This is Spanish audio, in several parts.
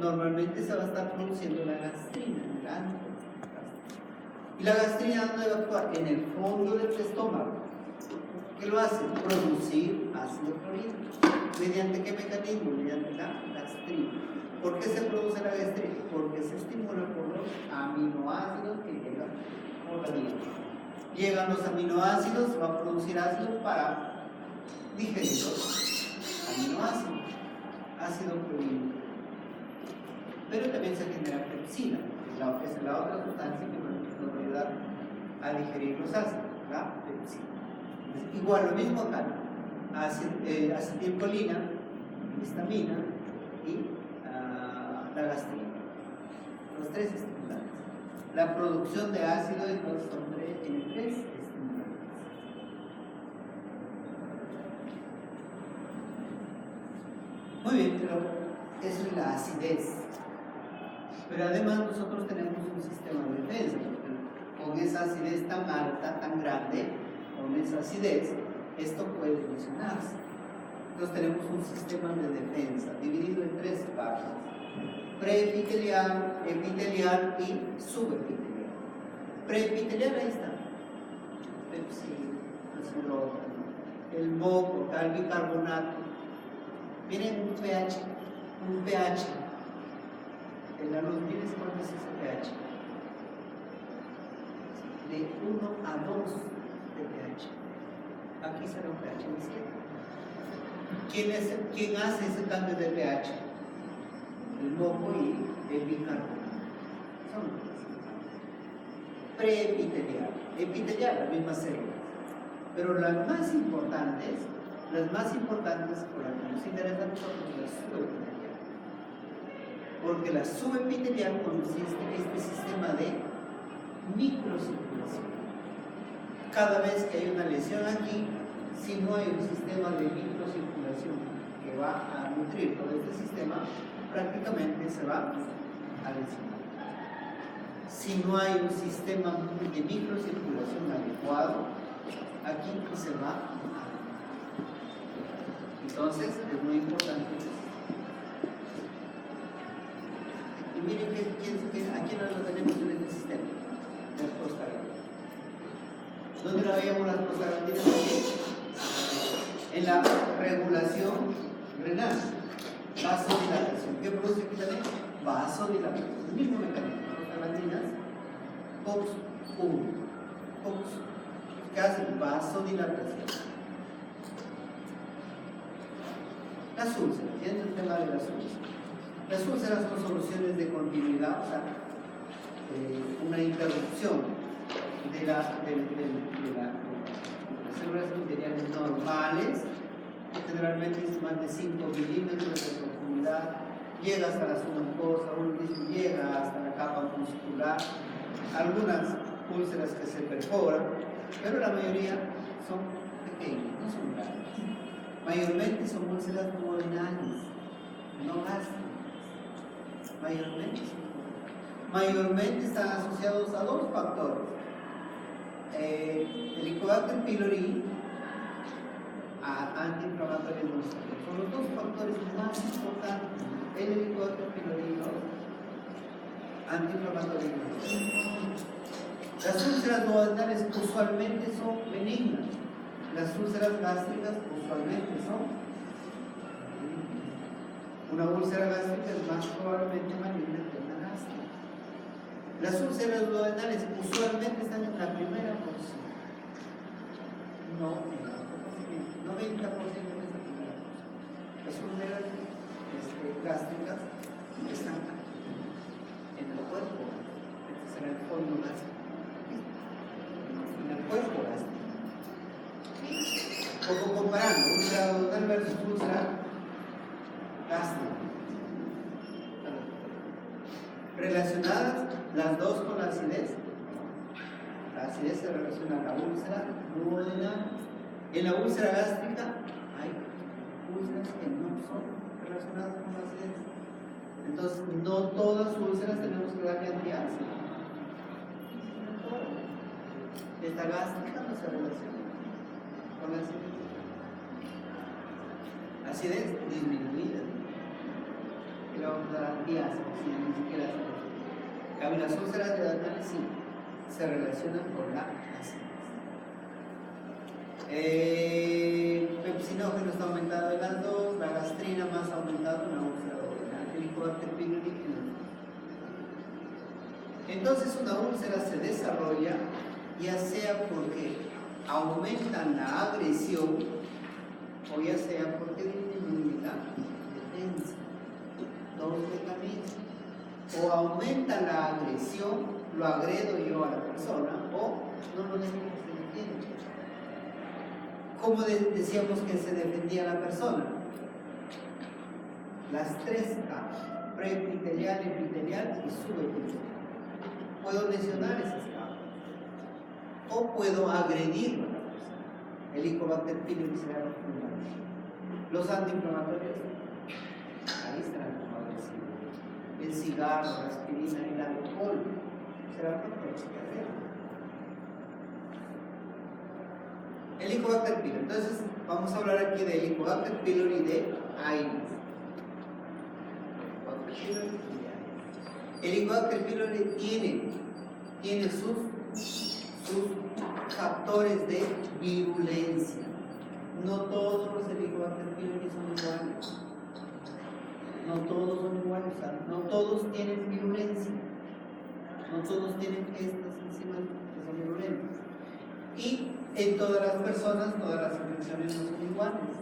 normalmente se va a estar produciendo la gastrina en el ano. ¿Y la gastrina dónde va a actuar? En el fondo del estómago. ¿Qué lo hace? Producir ácido clorhídrico. ¿Mediante qué mecanismo? Mediante la gastrina. ¿Por qué se produce la gastrina? Porque se estimula por los aminoácidos que llegan por la vía. Llegan los aminoácidos, va a producir ácido para digerir los aminoácidos, ácido clorhídrico. Pero también se genera pepsina, que es la otra sustancia que nos va a ayudar a digerir los ácidos, la pepsina. Igual, lo mismo acá, acetilcolina, histamina y la gastrina. Los tres estimulantes. La producción de ácido entonces tiene tres estimulantes. Muy bien, pero eso es la acidez. Pero además nosotros tenemos un sistema de defensa. Con esa acidez tan alta, tan grande, con esa acidez, esto puede lesionarse. Entonces tenemos un sistema de defensa dividido en tres partes: preepitelial, epitelial y subepitelial. Preepitelial, ahí está. Pepsina, el moco, el bicarbonato. Miren un pH. En la luz, miren cuánto es ese pH. De 1 a 2 de pH. Aquí será un pH de 7. ¿Quién hace ese cambio de pH? El moco y el bicarbonato. Son preepitelial. Epitelial, las mismas células. Pero las más importantes, por las que nos interesan nosotros, las subepitelial. Porque la subepitelial consiste en este sistema de microcirculación. Cada vez que hay una lesión aquí, si no hay un sistema de microcirculación que va a nutrir todo este sistema, prácticamente se va a lesionar. Si no hay un sistema de microcirculación adecuado, aquí se va a... Entonces, es muy importante. Y miren a quién lo tenemos en este sistema. Las prostaglandinas. ¿Dónde la veíamos las prostaglandinas? En la regulación renal. Vasodilatación. ¿Qué produce aquí también? Vasodilatación. El mismo mecanismo. Prostaglandinas. COX-1. COX. ¿Qué hace? Vasodilatación. Las úlceras. ¿Tienen el tema de las úlceras? Las úlceras son soluciones de continuidad, o sea, una interrupción de las células epiteliales normales, que generalmente es más de 5 milímetros de profundidad, llega hasta la zona mucosa, llega hasta la capa muscular, algunas úlceras que se perforan, pero la mayoría son pequeñas, no son grandes. Mayormente son úlceras duodenales, no gástricas. Mayormente están asociados a dos factores: el Helicobacter pylori, a antiinflamatorios nosotros. Son los dos factores más importantes: el Helicobacter pylori y los antiinflamatorios nosotros. Las úlceras duodenales usualmente son benignas. Las úlceras gástricas usualmente son. Una úlcera gástrica es más probablemente maligna que una gástrica. Las úlceras duodenales usualmente están en la primera posición. No en la otra posición. 90% es la primera posición. Las úlceras gástricas están aquí, en el cuerpo. Este será el fondo gástrico. En el cuerpo gástrico. Como comparando úlcera duodenal versus úlcera gástrica. Relacionadas las dos con la acidez. La acidez se relaciona a la úlcera duodenal. En la úlcera gástrica hay úlceras que no son relacionadas con la acidez. Entonces, no todas las úlceras tenemos que darle antiácido. Esta gástrica no se relaciona con la acidez. Acidez disminuida. le vamos a dar antiácidos, si ni siquiera se refiere. En cambio, las úlceras de Daniel sí se relacionan con la acidez. Pepsinógeno está aumentado en las dos, la gastrina más aumentado en la úlcera duodenal, el Helicobacter pylori en las dos. Entonces una úlcera se desarrolla ya sea porque aumentan la agresión o ya sea porque disminuyen la defensa. Dos mecanismos. O aumenta la agresión, lo agredo yo a la persona, o no lo dejo que se defienda. ¿Cómo decíamos que se defendía la persona? Las tres capas: preepitelial, epitelial y subepitelial. Puedo lesionar esas capas o puedo agredir a la persona. El Helicobacter pylori será lo fundamental. Los antiinflamatorios, ahí estarán como agresivos. El cigarro, la aspirina, el alcohol será protección. El Helicobacter pylori. Entonces, vamos a hablar aquí de Helicobacter pylori y de Aedes. El Helicobacter pylori tiene sus factores de virulencia. No todos los Helicobacter pylori son iguales. No todos son iguales, o sea, no todos tienen virulencia. No todos tienen estas enzimas que son virulentas. Y en todas las personas, todas las infecciones no son iguales.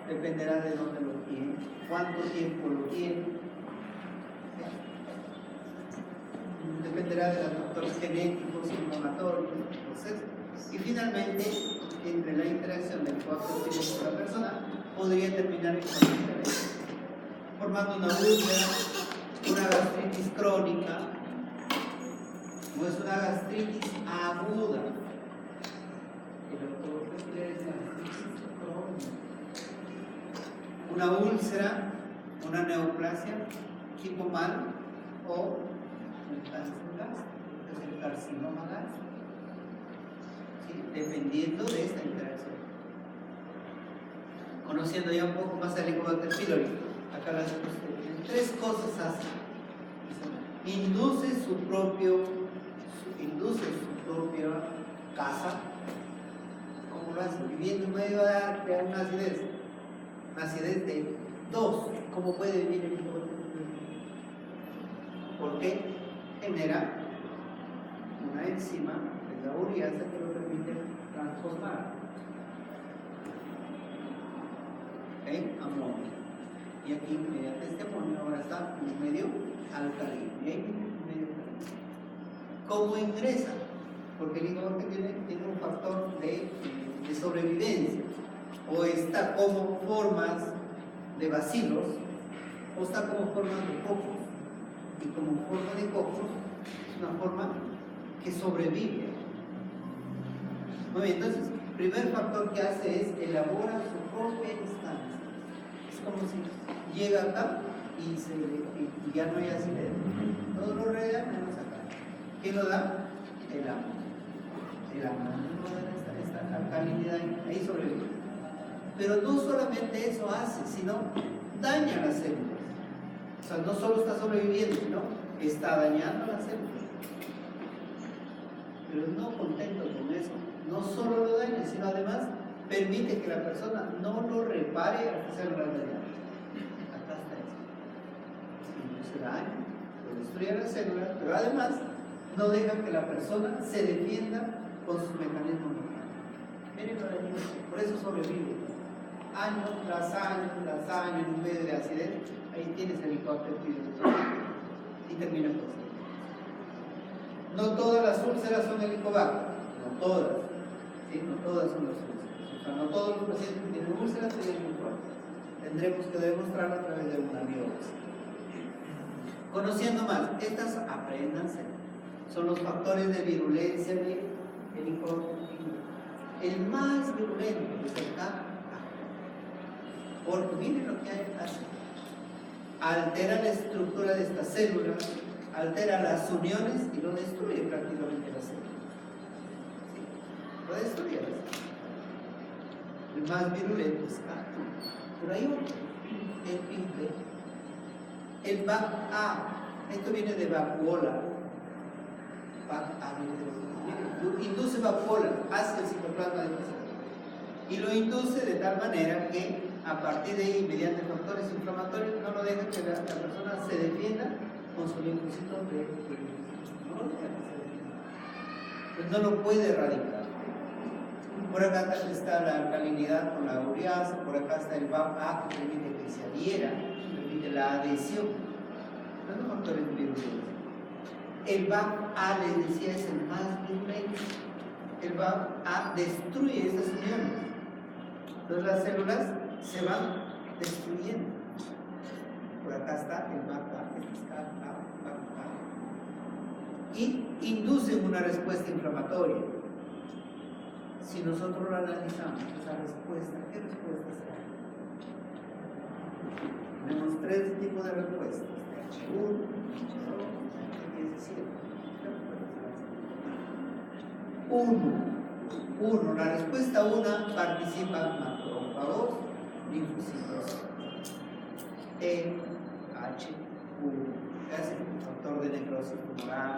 Dependerá de dónde lo tiene, cuánto tiempo lo tiene. Dependerá de los factores genéticos, inflamatorios, procesos. Y finalmente, entre la interacción del Helicobacter pylori con la persona, podría terminar en formando una úlcera, una gastritis crónica, o es una gastritis aguda. Una úlcera, una neoplasia tipo mal o el cáncer gástrico, que es el carcinoma gástrico, ¿sí? Dependiendo de esta interacción. Conociendo ya un poco más el Helicobacter pylori, acá las tres cosas hacen. Induce su propia casa. ¿Cómo lo hace? Viviendo en medio de una acidez de 2. ¿Cómo puede vivir el Helicobacter pylori? Porque genera una enzima, la ureasa, que lo permite transformar en amonio. Y aquí, mediante este amonio, ahora está en un medio alcalino. Y ahí viene un medio alcalino. ¿Cómo ingresa? Porque el Helicobacter tiene un factor de sobrevivencia. O está como formas de bacilos, o está como formas de cocos. Y como forma de cocos, es una forma que sobrevive. Muy bien, entonces, el primer factor que hace es elabora su propia instancia. Es como si llega acá y ya no hay acidez. Todo lo rodea menos acá. ¿Qué lo da? El amonio. El amonio no da esta alcalinidad, ahí sobrevive. Pero no solamente eso hace, sino daña las células. O sea, no solo está sobreviviendo, sino está dañando las células. Pero no contento con eso, no solo lo daña, sino además permite que la persona no lo repare a las células dañadas. Acá está eso. Induce daño, lo destruye las células, pero además no deja que la persona se defienda con sus mecanismos normales. Miren lo de por eso sobrevive. Año tras año, en un medio de acidez, ahí tienes el Helicobacter pylori y termina con eso. No todas las úlceras son Helicobacter, no todas, ¿sí? No todas son las úlceras. O sea, no todos los pacientes que tienen úlceras tienen Helicobacter. Tendremos que demostrarlo a través de una biopsia. Conociendo más, estas apréndanse. Son los factores de virulencia de Helicobacter pylori. El más virulento es el K. Porque miren lo que hace. Altera la estructura de estas células, altera las uniones y lo destruye prácticamente las células. ¿Sí? Lo destruye las células. El más virulento es K. Pero hay otro, el PIB. el BAP-A, esto viene de vacuola. BAP-A viene de induce vacuola hacia el citoplasma de placer. Y lo induce de tal manera que a partir de ahí, mediante factores inflamatorios, no lo deja que la persona se defienda con su linfocito de no lo deja que se defienda. Pues no lo puede erradicar. Por acá está la alcalinidad con la ureasa, por acá está el BAP-A que permite que se adhiera, permite la adhesión. No son factores virulentos. El BAP-A, les decía, es el más virulento. El BAP-A destruye esas uniones. Entonces las células se van destruyendo. Por acá está el BAP-A, y inducen una respuesta inflamatoria. Si nosotros lo analizamos, esa respuesta, ¿qué respuesta será? Tenemos tres tipos de respuestas: TH1, TH2, TH17. 1. La respuesta 1 participan macrófagos, linfocitos TH1, que hacen factor de necrosis tumoral,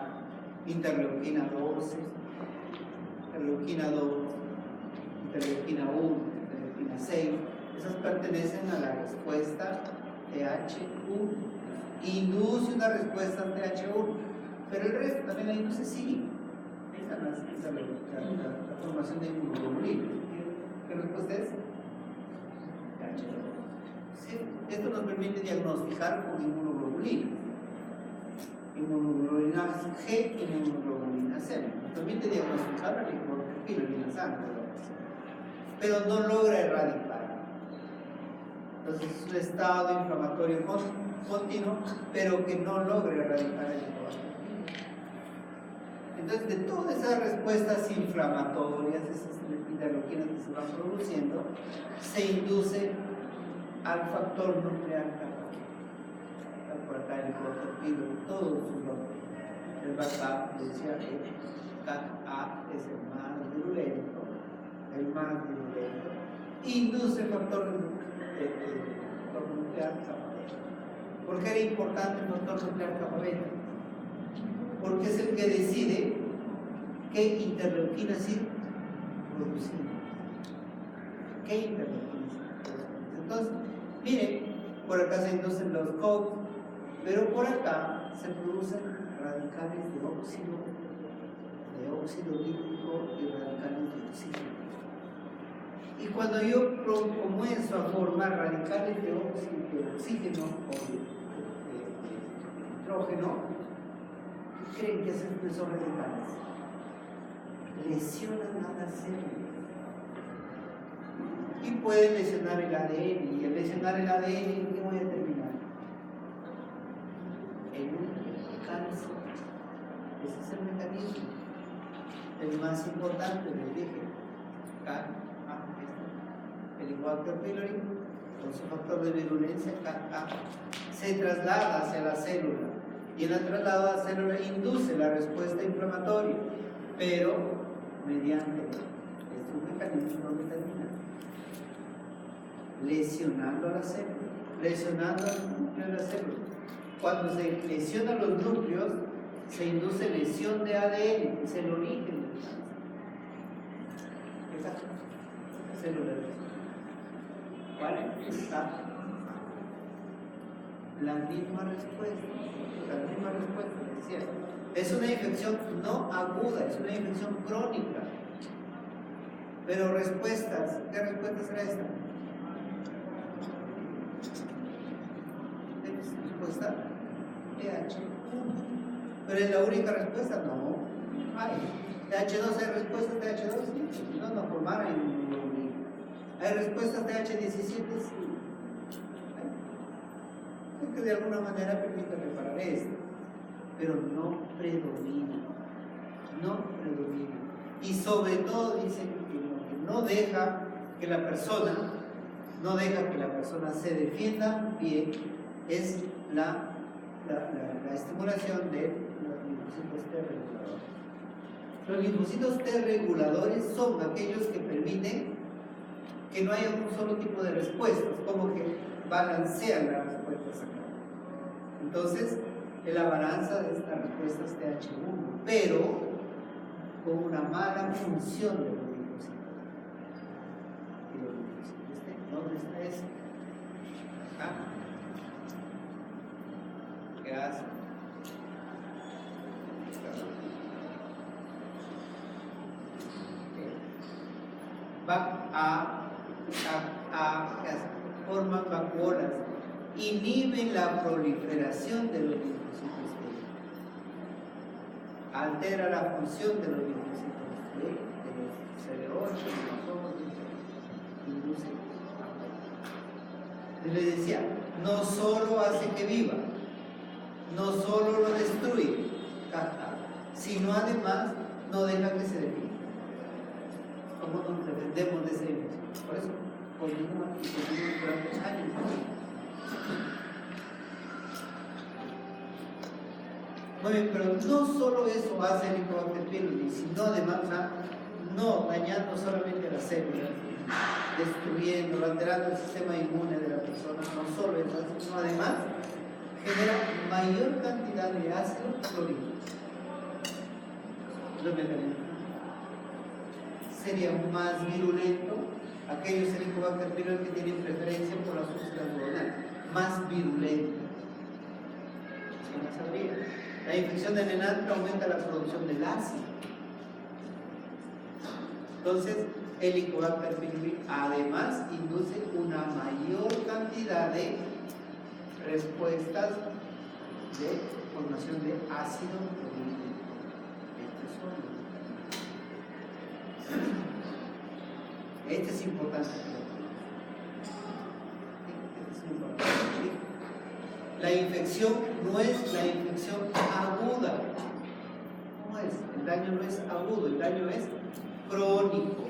interleuquina 12, interleuquina 2, interleuquina 1, interleuquina 6. Esas pertenecen a la respuesta TH1. Induce una respuesta TH1, pero el resto también la induce, sí. Esa es la formación de inmunoglobulina. ¿Qué respuesta es? TH2. ¿Sí? Esto nos permite diagnosticar con inmunoglobulina. Inmunoglobulina G y inmunoglobulina C. Nos permite diagnosticar la linfocito en la sangre, pero no logra erradicar. Entonces es un estado inflamatorio continuo, pero que no logra erradicar el linfocito. Entonces, de todas esas respuestas inflamatorias, esas interleuquinas que se van produciendo, se induce al factor nuclear kappa. Por acá el protopido, todos sus nombres. El BAP-A, decía que KA es el más virulento, induce el factor nuclear kappa. ¿Por qué era importante el factor nuclear kappa beta? Porque es el que decide qué interleuquinas ir produciendo. ¿Qué interleuquinas ir produciendo? Entonces, miren, por acá se inducen los COX, pero por acá se producen radicales de óxido nítrico y radicales de oxígeno. Y cuando yo comienzo a formar radicales de oxígeno o de nitrógeno, ¿creen que hacen esos radicales? Lesionan a las células y pueden lesionar el ADN, y al lesionar el ADN, ¿en qué voy a terminar? En un cáncer. Ese es el mecanismo, el más importante, les dije. El Helicobacter pylori, con su factor de virulencia KA, se traslada hacia la célula, y en el traslado a la célula induce la respuesta inflamatoria, pero mediante este mecanismo donde termina lesionando a la célula, lesionando al núcleo de la célula. Cuando se lesionan los núcleos, se induce lesión de ADN, es el origen del cáncer. Esa célula. ¿Vale? Está la misma respuesta, decía. Es una infección no aguda, es una infección crónica. Pero respuestas, ¿qué respuesta será esta? Respuesta TH1. Pero es la única respuesta, no. Hay TH2, hay respuestas TH2, sí, no formar inmunoglobulina. Hay respuestas TH17, sí. Que de alguna manera permite reparar esto, pero no predomina. Y sobre todo dicen que lo que no deja que la persona se defienda bien es la estimulación de los linfocitos T reguladores. Los linfocitos T reguladores son aquellos que permiten que no haya un solo tipo de respuestas, como que balancean las respuestas acá. Entonces, la balanza de esta respuesta es TH1, pero con una mala función de los linfocitos. Y los linfocitos, ¿dónde está eso? Acá. ¿Qué hace? Va ¿qué hace? Forman vacuolas, inhiben la proliferación de los linfocitos B, altera la función de los linfocitos B, de los CD8, de los ojos, induce. Les decía, no solo hace que viva, no solo lo destruye, sino además no deja que se defina. ¿Cómo nos defendemos de esa infección? Por eso, continúa por muchos años. Muy bien, pero no solo eso hace el Helicobacter pylori, sino además, no dañando solamente las células, destruyendo, alterando el sistema inmune de la persona, no solo eso, sino además genera mayor cantidad de ácido clorhídrico. Los mecanismos. Sería más virulento aquellos Helicobacter pylori que tienen preferencia por las úlceras duodenales, más virulento. ¿Sí no sabría? La infección del enantro aumenta la producción del ácido. Entonces, el Helicobacter pylori además induce una mayor cantidad de respuestas de formación de ácido clorhídrico. Este es importante. La infección no es la infección aguda. ¿Cómo es? El daño no es agudo, el daño es crónico.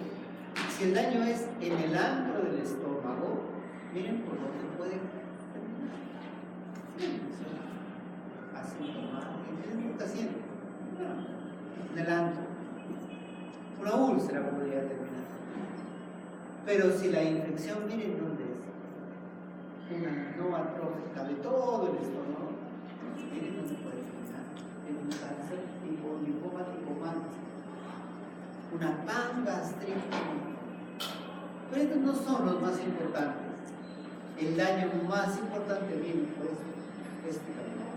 Si el daño es en el antro del estómago, miren por lo que puede terminar. Asintomática, ¿qué está haciendo? En el antro. Una úlcera podría terminar. Pero si la infección, miren dónde es, una no atrófica de todo el estómago, miren dónde puede terminar, en un cáncer tipo linfoma tipo mantis, una pangastritis. Pero estos no son los más importantes. El daño más importante viene por este camino.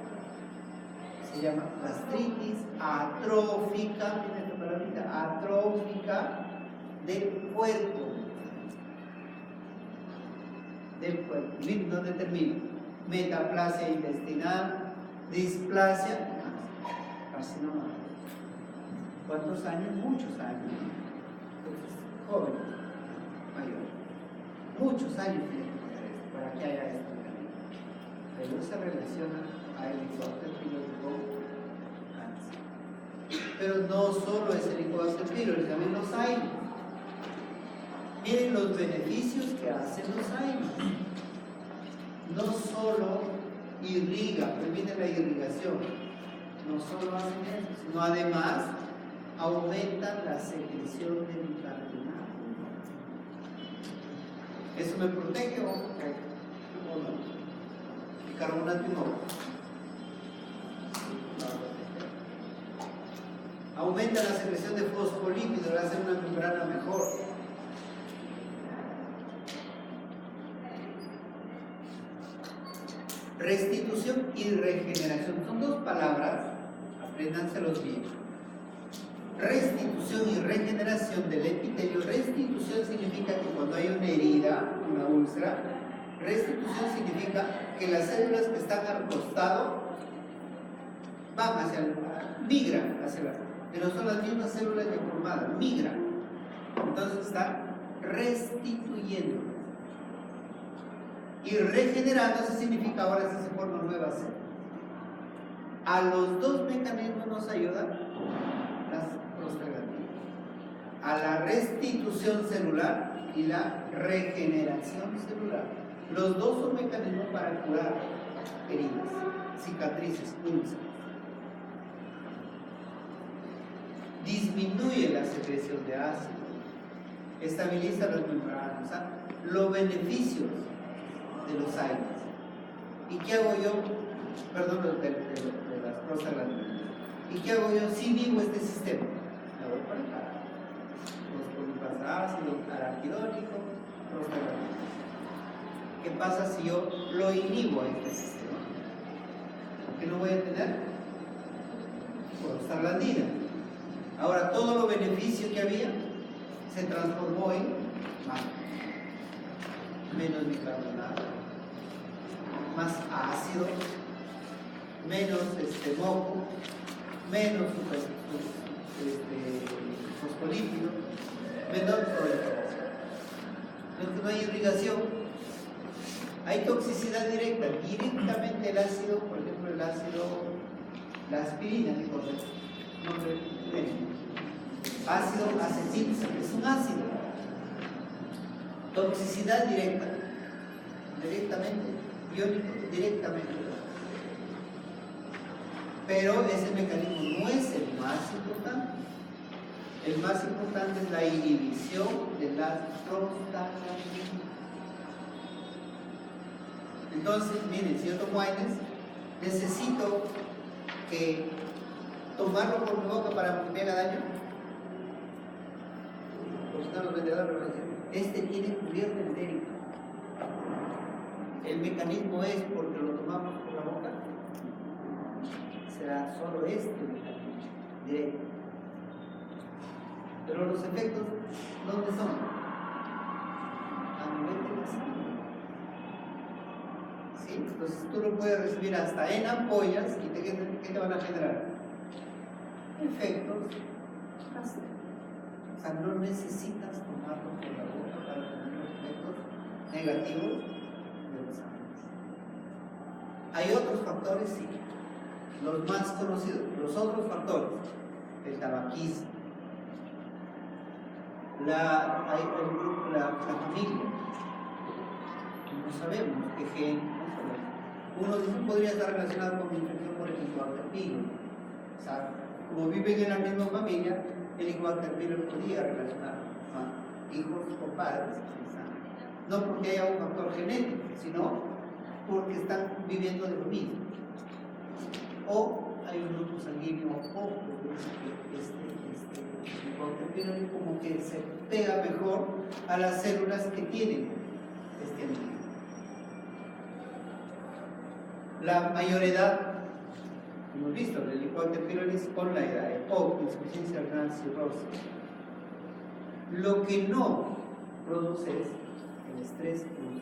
Se llama gastritis atrófica, miren esta palabrita, atrófica del cuerpo. Del cuerpo. Miren dónde termina. Metaplasia intestinal, displasia, carcinoma. ¿Cuántos años? Muchos años. Entonces, jóvenes, mayores. Muchos años tienen que hacer esto para que haya este mecanismo. Pero se relaciona a Helicobacter pylori con cáncer. Pero no solo es Helicobacter pylori, también los hay. Miren los beneficios que hacen los AINES. No solo irriga, permite la irrigación, no solo hacen eso, sino además aumentan la secreción de bicarbonato. ¿Eso me protege o no? Bicarbonato no. Aumenta la secreción de fosfolípidos, hace una membrana mejor. Restitución y regeneración son dos palabras, apréndanselos bien. Restitución y regeneración del epitelio. Restitución significa que cuando hay una herida, una úlcera, restitución significa que las células que están al costado van migran hacia la, pero son las mismas células deformadas, migran. Entonces están restituyendo. Y regenerándose significa ahora sí se forman nuevas células. A los dos mecanismos nos ayudan las prostaglandinas. A la restitución celular y la regeneración celular. Los dos son mecanismos para curar heridas, cicatrices, úlceras. Disminuye la secreción de ácido, estabiliza las membranas, o sea, los beneficios de los AINES. ¿Y qué hago yo? perdón, de las prostaglandinas. ¿Y qué hago yo si inhibo este sistema? Me voy para acá. Fosfolipasa ácido araquidónico, prostaglandina. ¿Qué pasa si yo lo inhibo a este sistema? ¿Qué no voy a tener? Prostaglandina. Ahora todo lo beneficio que había se transformó en menos bicarbonato, más ácido, menos moco, menos fosfolípido, menor proliferación. Entonces no hay irrigación, hay toxicidad directa, directamente el ácido, por ejemplo el ácido, la aspirina, que cosa es nombre médico, ácido acetilsa, que es un ácido, toxicidad directa, directamente, iónico, directamente. Pero ese mecanismo no es el más importante. El más importante es la inhibición de las prostaglandinas. Entonces, miren, si yo tomo AINES, necesito que tomarlo por mi boca para que me haga daño. Pues no, los vendedores van a decir, este tiene cubierta entérica. El mecanismo es porque lo tomamos por la boca. Será solo este mecanismo directo. Pero los efectos, ¿dónde son? A nivel de la sangre. ¿Sí? Entonces tú lo puedes recibir hasta en ampollas y ¿qué te van a generar? Efectos. O sea, no necesitas tomarlo por la boca para tener los efectos negativos de los ángeles. Hay otros factores, sí. Los más conocidos, los otros factores, el tabaquismo, la familia, no sabemos qué gen, no sabemos. Uno dice, podría estar relacionado con infección por el Helicobacter pylori. O sea, como viven en la misma familia, el Helicobacter pylori podría relacionar a hijos o padres, no porque haya un factor genético, sino porque están viviendo de lo mismo. O hay un grupo sanguíneo o Helicobacter pylori como que se pega mejor a las células que tienen este antígeno. La mayor edad, hemos visto, el Helicobacter pylori con la edad, insuficiencia renal, cirrosis. Lo que no produce es el estrés emocional.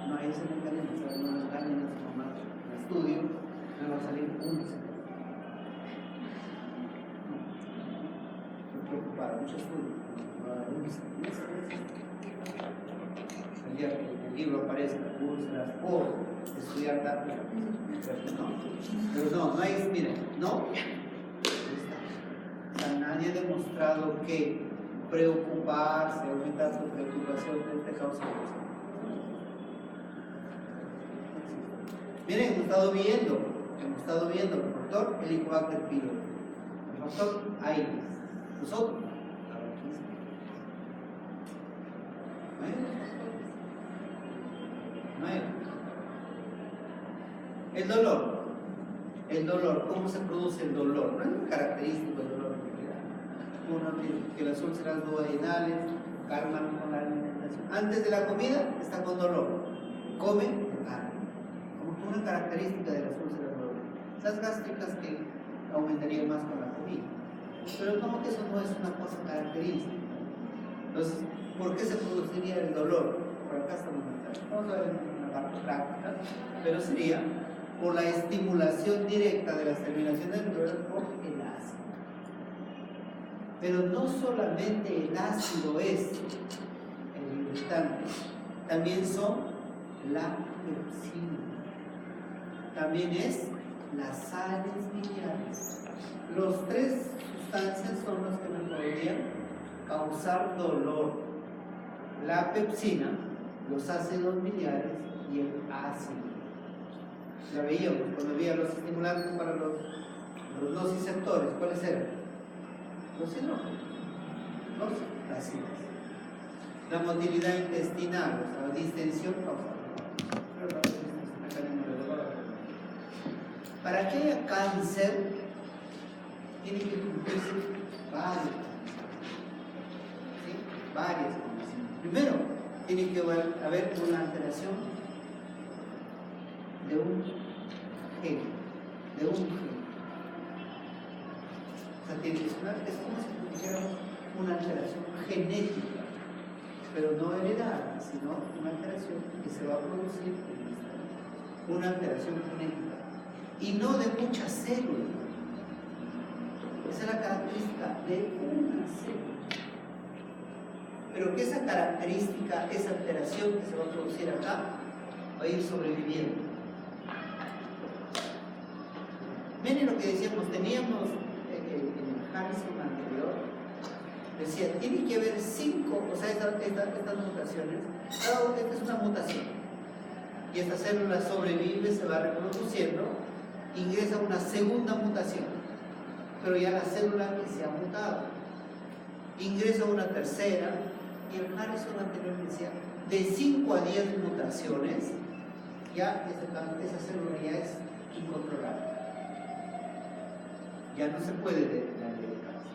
No hay ese mecanismo, no nos engañen a su mamá en estudio, no va a salir un secreto. Me preocupa mucho estudio, no va a dar un secreto. El día que el libro aparezca, úlceras por estudiar datos, pero no hay, miren, no. O sea, nadie ha demostrado que preocuparse, aumentar su preocupación te causa eso. Miren, hemos estado viendo el factor Helicobacter pylori, el factor AINES, nosotros, el dolor, ¿cómo se produce el dolor? No es un característico del dolor. Uno tiene que las úlceras duodenales calman con la alimentación. Antes de la comida está con dolor, come como una característica de las úlceras duodenales. Las gástricas que aumentarían más con la comida. Pero como que eso no es una cosa característica. Entonces, ¿por qué se produciría el dolor? Por acá estamos vamos a ver en la parte práctica, pero sería por la estimulación directa de las terminaciones nerviosas por el ácido. Pero no solamente el ácido es el irritante, también son la pepsina, también es las sales biliares. Los tres sustancias son las que me podrían causar dolor: la pepsina, los ácidos biliares y el ácido. La veíamos cuando veía los estimulantes para los nociceptores. ¿Cuáles eran? Los enógenos, los ácidos. la motilidad intestinal, o sea, la distensión causal. Para que haya cáncer, tiene que cumplirse varias condiciones. Primero, tiene que haber una alteración de un gen. O sea, tiene que ser es como si tuviéramos una alteración genética, pero no heredada, sino una alteración que se va a producir en una alteración genética y no de muchas células. Esa es la característica de una célula. Pero que esa característica, esa alteración que se va a producir acá, va a ir sobreviviendo. Miren lo que decíamos, teníamos en el Harrison anterior, decía, tiene que haber 5, o sea, estas mutaciones, esta es una mutación, y esta célula sobrevive, se va reproduciendo, ingresa una segunda mutación, pero ya la célula que se ha mutado, ingresa una tercera, y el Harrison anterior decía, de 5 a 10 mutaciones, ya esa célula ya es incontrolable. Ya no se puede detener el cáncer.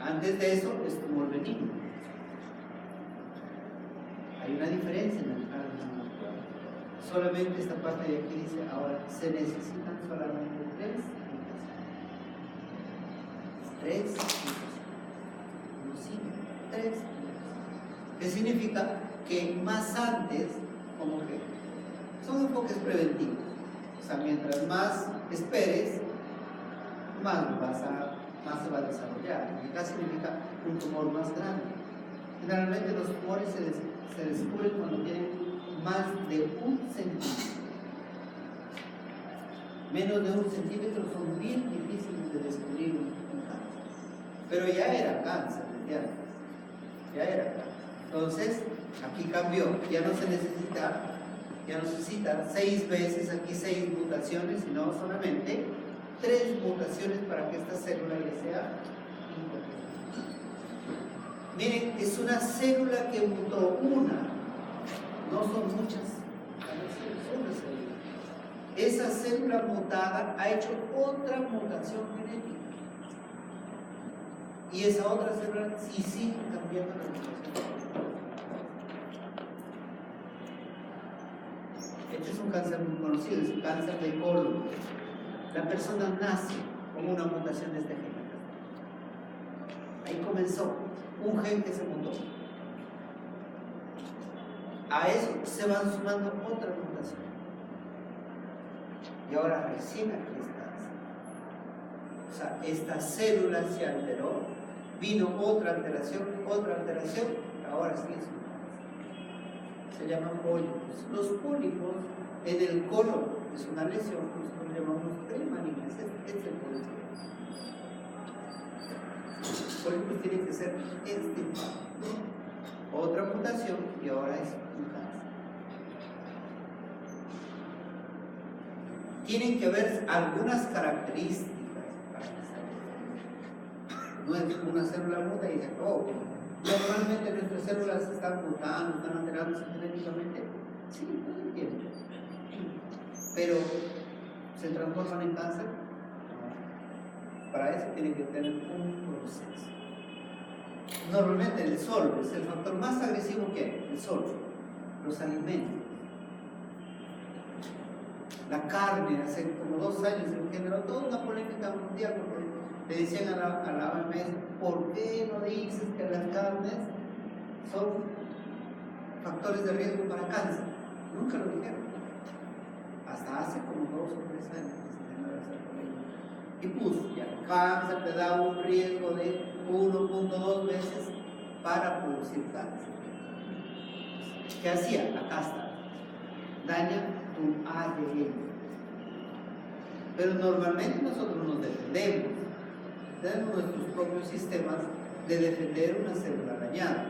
Antes de eso es tumor benigno. Hay una diferencia en el cáncer. Solamente esta parte de aquí dice, ahora se necesitan solamente 3 mutaciones. ¿Qué significa? Que más antes, como que son enfoques preventivos. O sea, mientras más esperes, más se va a desarrollar. Y acá significa un tumor más grande. Generalmente los tumores se descubren cuando tienen más de 1 centímetro. Menos de 1 centímetro son bien difíciles de descubrir un cáncer. Pero ya era cáncer desde antes. Ya era cáncer. Entonces, aquí cambió. Ya no se necesita 6 veces, aquí 6 mutaciones, sino solamente 3 mutaciones para que esta célula ya sea incorporada. Miren, es una célula que mutó una, no son muchas, son una célula. Esa célula mutada ha hecho otra mutación genética. Y esa otra célula sí sigue cambiando la mutación. Este es un cáncer muy conocido, es el cáncer de colon. La persona nace con una mutación de este gen. Ahí comenzó, un gen que se mutó. A eso se van sumando otras mutaciones. Y ahora recién aquí está. O sea, esta célula se alteró, vino otra alteración, ahora sí es un cáncer. Se llaman pólipos. Los pólipos en el colon es una lesión, nosotros llamamos premanignas, este es el pólipo. Los pólipos tienen que ser extirpados. Otra mutación y ahora es un cáncer. Tienen que haber algunas características para que salga. No es una célula muta y dice, oh, normalmente nuestras células están mutando, están alterándose genéticamente. Sí, no entiendo. Pero, ¿se transforman en cáncer? Para eso tienen que tener un proceso. Normalmente el sol es el factor más agresivo que hay, el sol, los alimentos. La carne, hace como 2 años se generó toda una polémica mundial porque le decían a la OMS, ¿por qué no dices que las carnes son factores de riesgo para cáncer? Nunca lo dijeron. Hasta hace como 2 o 3 años que se generó esa polémica. Y puso, ya el cáncer te da un riesgo de 1.2 veces para producir cáncer. ¿Qué hacía? Acá está. Daña tu ADN. Pero normalmente nosotros nos defendemos. Tenemos nuestros propios sistemas de defender una célula dañada.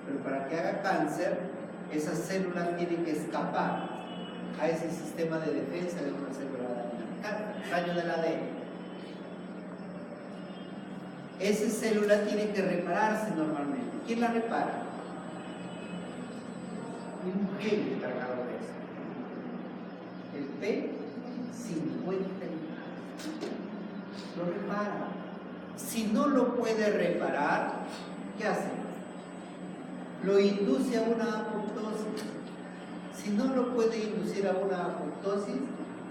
Pero para que haga cáncer, esa célula tiene que escapar a ese sistema de defensa de una célula dañada. Daño del ADN. esa célula tiene que repararse normalmente. ¿Quién la repara? Un gen encargado de eso. El P50 lo repara. Si no lo puede reparar, ¿qué hace? Lo induce a una apoptosis. Si no lo puede inducir a una apoptosis,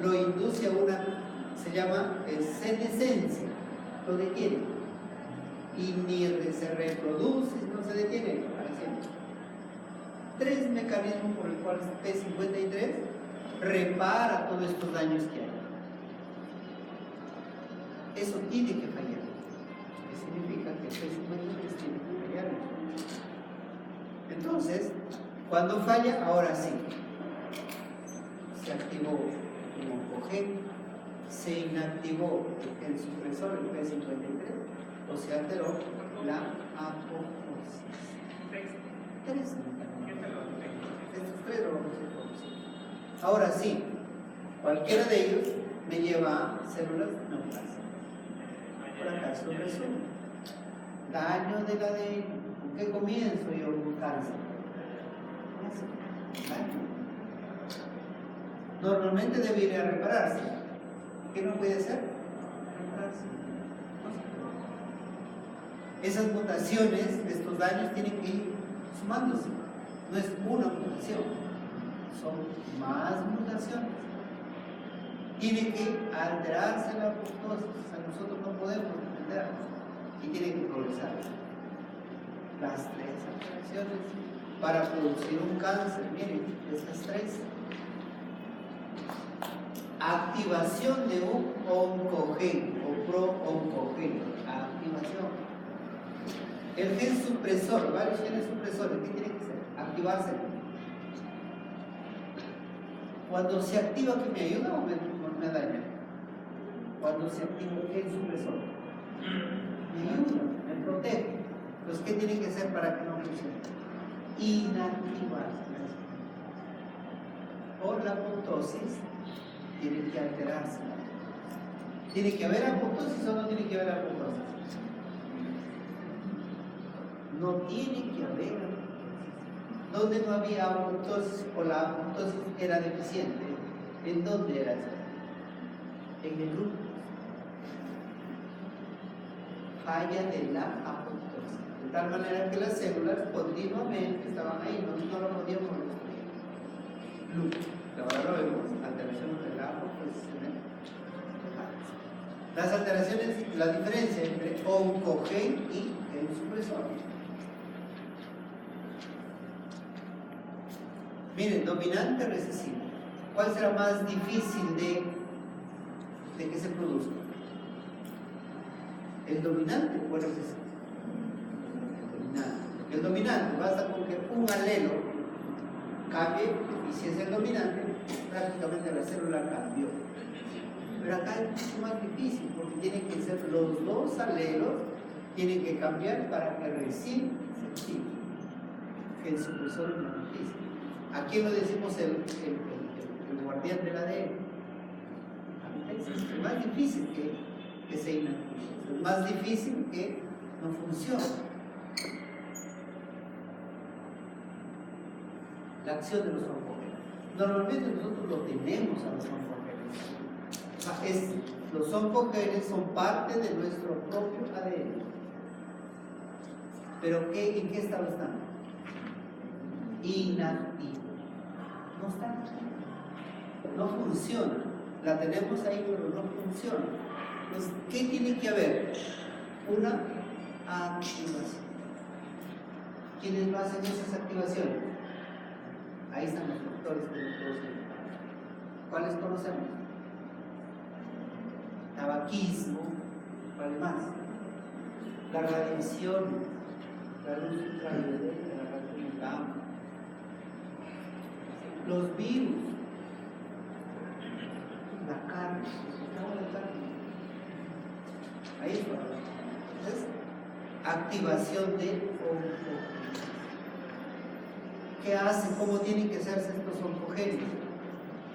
lo induce a una, se llama senescencia, lo detiene. Y ni se reproduce, no se detiene para siempre. 3 mecanismos por los cuales P53 repara todos estos daños que hay. Eso tiene que fallar. ¿Qué significa? Que P53 tiene que fallar. Entonces, cuando falla, ahora sí, se activó el oncogen, se inactivó el gen supresor, el P53, o se alteró la apoptosis. 3 mecanismos. Estos 3 lo vamos a conocer. Ahora sí, cualquiera de ellos me lleva a células neoplásicas. Por acá es lo resumo. Daño del ADN. ¿Con qué comienzo yo con cáncer? Daño. Normalmente debería repararse. ¿Qué no puede ser? Repararse. Esas mutaciones, estos daños tienen que ir sumándose. No es una mutación, son más mutaciones. Tiene que alterarse la apoptosis, o sea, nosotros no podemos entendernos y tiene que progresar. Las 3 alteraciones para producir un cáncer, miren, estas 3. Activación de un oncogen o pro-oncogen. Activación. El gen supresor, varios genes supresores, ¿qué tiene que ser? Activarse. Cuando se activa, ¿qué me ayuda o me daña? Cuando se activa el gen supresor, me ayuda, me protege. Entonces, ¿qué tiene que ser para que no funcione? Inactivarse. Por la apoptosis, tiene que alterarse. ¿Tiene que haber apoptosis o no tiene que haber apoptosis? No tiene que haber apoptosis. ¿Dónde no había apoptosis o la apoptosis era deficiente? ¿En dónde era eso? En el lúpulo. Falla de la apoptosis. De tal manera que las células continuamente estaban ahí, no lo podíamos destruir. Lúpulo. Ahora lo vemos, alteraciones de la apoptosis. Las alteraciones, la diferencia entre oncogen y gen supresor. Miren, dominante recesivo. ¿Cuál será más difícil de que se produzca? ¿El dominante o el recesivo? El dominante. El dominante basta con que un alelo cambie, y si es el dominante, prácticamente la célula cambió. Pero acá es mucho más difícil porque tienen que ser los 2 alelos, tienen que cambiar para que recién se active. El supresor es más difícil. Aquí lo decimos el guardián del ADN. Es más difícil que se inactive, es más difícil que no funcione. La acción de los oncogenes. Normalmente nosotros lo tenemos a los oncogenes. Los oncogenes son parte de nuestro propio ADN. ¿Pero en qué estado están? Inactivo. No está. No funciona. La tenemos ahí, pero no funciona. Entonces, ¿qué tiene que haber? Una activación. ¿Quiénes lo hacen esas activaciones? Ahí están los factores que nos producen. ¿Cuáles conocemos? Tabaquismo. ¿Cuál más? La radiación, la luz ultravioleta, la radiación gamma. Los virus, la carne, la carne. Ahí está. Entonces, activación de oncogenes. ¿Qué hace? ¿Cómo tienen que hacerse estos oncogenes?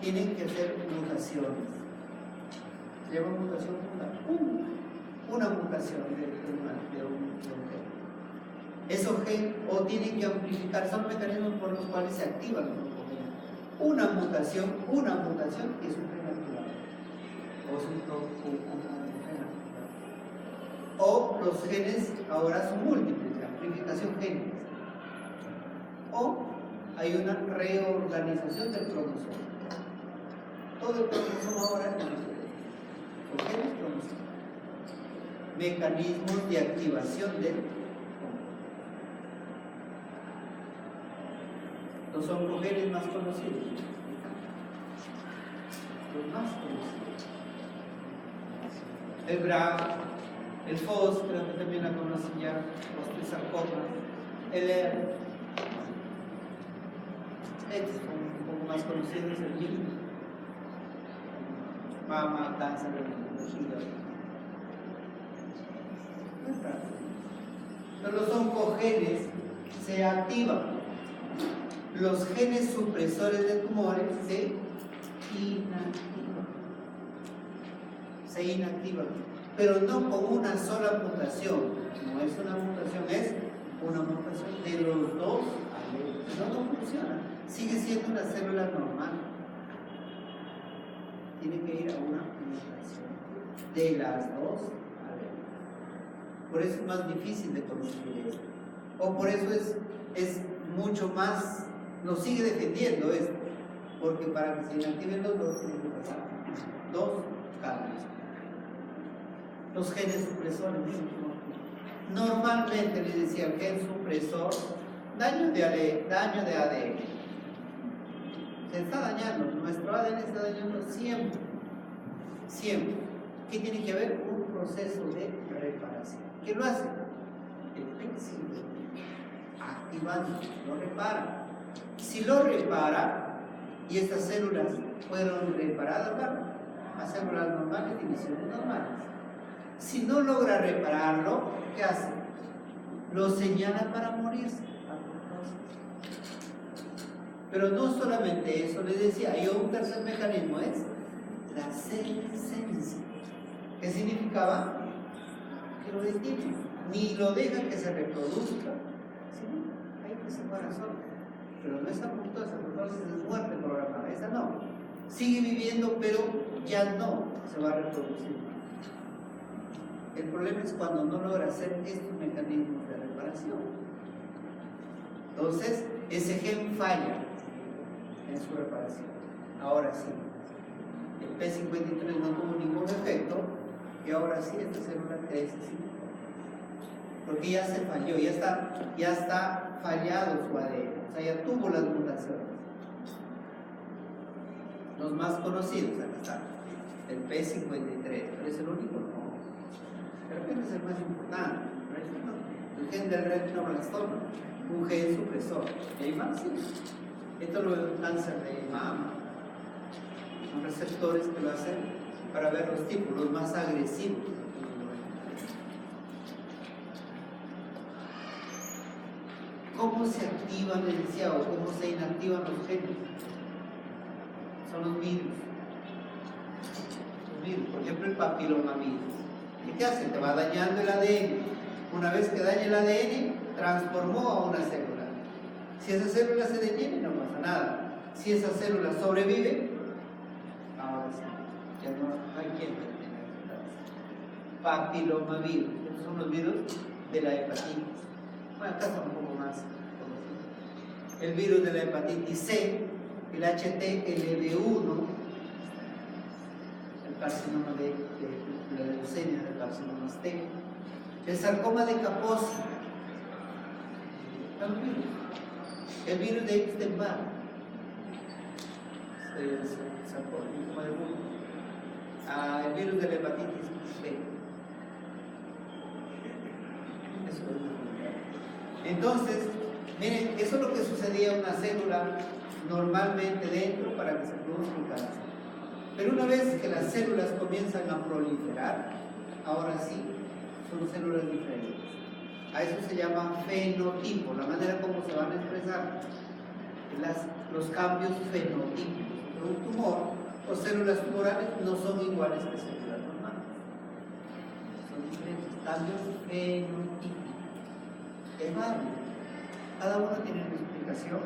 Tienen que hacer mutaciones. Se llama mutación una mutación de un gen. Esos genes o tienen que amplificar, son mecanismos por los cuales se activan los genes. Una mutación es un gen activado. O es un gen activado. O los genes ahora son múltiples, de amplificación génica. O hay una reorganización del cromosoma. Todo el cromosoma ahora es diferente. Los genes cromosoma. Mecanismos de activación del cromosoma. Los oncogenes más conocidos. Los más conocidos. El BRAF, el FOS, creo que también la conocen ya, los tres sarcomas, el ER. Estos son un poco más conocidos, el virus, mama, cáncer de vejiga. Pero los oncogenes se activan. Los genes supresores de tumores se inactivan, pero no con una sola mutación. No es una mutación, es una mutación de los dos alelos. No funciona. Sigue siendo una célula normal. Tiene que ir a una mutación de las dos alelos. Por eso es más difícil de conseguir esto. O por eso es mucho más, nos sigue defendiendo esto. Porque para que se inactiven los dos, tienen que pasar dos cambios. Los genes supresores. Normalmente les decía el gen supresor, daño de ADN. Se está dañando, nuestro ADN está dañando siempre. Siempre. ¿Qué tiene que haber? Un proceso de reparación. ¿Qué lo hace? El PEC activando, lo repara. Si lo repara y estas células fueron reparadas, bueno, a células normales, divisiones normales. Si no logra repararlo, ¿qué hace? Lo señala para morirse. Pero no solamente eso, les decía, hay un tercer mecanismo, es la senescencia. ¿Qué significaba? Que lo detiene, ni lo dejan que se reproduzca, sino hay que se muera solo. Pero no es apoptosis, entonces es muerte programada, esa no. Sigue viviendo, pero ya no se va a reproducir. El problema es cuando no logra hacer estos mecanismos de reparación. Entonces, ese gen falla en su reparación. Ahora sí, el P53 no tuvo ningún efecto y ahora sí esta célula crece sin efecto. Porque ya se falló, ya está fallado su ADN, o sea, ya tuvo las mutaciones. Los más conocidos, acá están, el P53, pero es el único, no. De repente es el más importante, el gen del retinoblastoma, un gen supresor. ¿Y hay más? Sí. Esto lo es cáncer de mama. Son receptores que lo hacen para ver los tipos, los más agresivos. ¿Cómo se activan, les decía, o cómo se inactivan los genes? Son los virus. Los virus, por ejemplo, el papilomavirus. ¿Y qué hace? Te va dañando el ADN. Una vez que daña el ADN, transformó a una célula. Si esa célula se detiene, no pasa nada. Si esa célula sobrevive, ahora sí, ya no hay quien detenga. Papilomavirus. Estos son los virus de la hepatitis. Bueno, acá está un poco más conocido. El virus de la hepatitis C, el HTLV1, el carcinoma de la leucemia, el carcinoma T, el sarcoma de Kaposi, el virus de Epstein-Barr, el sarcoma de Wuhan, el virus de la hepatitis B. Eso es. Entonces, miren, eso es lo que sucedía en una célula normalmente dentro para que se produzca un cáncer. Pero una vez que las células comienzan a proliferar, ahora sí, son células diferentes. A eso se llama fenotipo, la manera como se van a expresar los cambios fenotípicos. Un tumor o células tumorales no son iguales que células normales. Son diferentes, cambios fenotípicos. Evade. Cada uno tiene una explicación.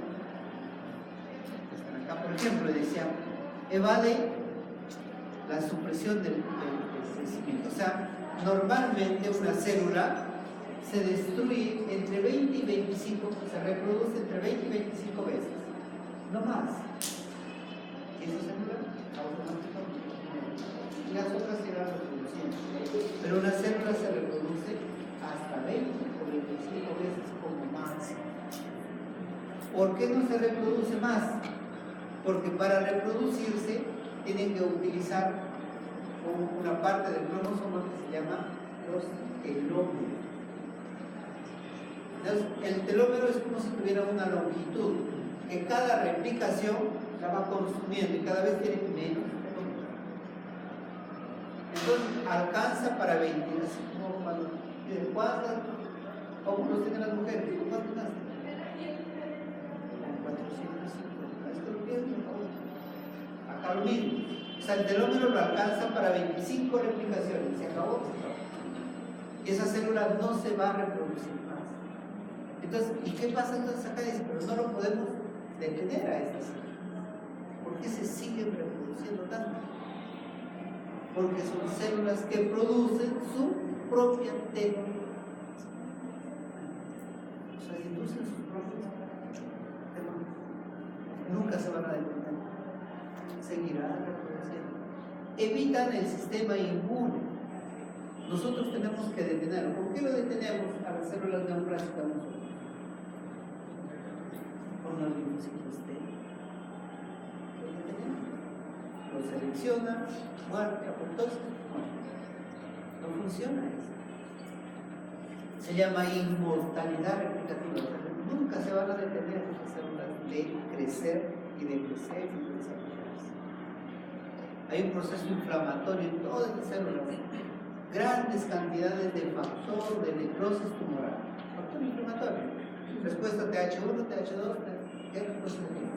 Están acá, por ejemplo, decía, evade la supresión del crecimiento. O sea, normalmente una célula se destruye entre 20 y 25, se reproduce entre 20 y 25 veces, no más. Esa célula automáticamente, y las otras se van reproduciendo, pero una célula se reproduce hasta 20 o 25 veces como máximo. ¿Por qué no se reproduce más? Porque para reproducirse tienen que utilizar una parte del cromosoma que se llama los telómeros. Entonces, el telómero es como si tuviera una longitud, que cada replicación la va consumiendo y cada vez tiene menos telómero. Entonces, alcanza para 20, así como cuando ¿cuántas óvulos tienen las mujeres? ¿Cuántos nacen? 405. Esto lo pienso, acá lo mismo. O sea, el telómero lo alcanza para 25 replicaciones, se acabó. Esa célula no se va a reproducir más. Entonces, ¿y qué pasa entonces acá? Dice, pero no lo podemos detener a estas células. ¿Por qué se siguen reproduciendo tanto? Porque son células que producen su propia telomera. O sea, inducen sus propios telómeros. Nunca se van a detener. Seguirán reproduciendo. Evitan el sistema inmune. Nosotros tenemos que detenerlo. ¿Por qué lo detenemos a las células neoplásicas nosotros? Por los linfocitos T. Lo detenemos. Lo selecciona, muerte, apoptosis. No funciona eso. Se llama inmortalidad replicativa. Nunca se van a detener las células de crecer y de crecer y de desarrollarse. Hay un proceso inflamatorio en todas las células. Grandes cantidades de factor de necrosis tumoral. Factor inflamatorio. Respuesta TH1, TH2, ¿qué respuesta tiene?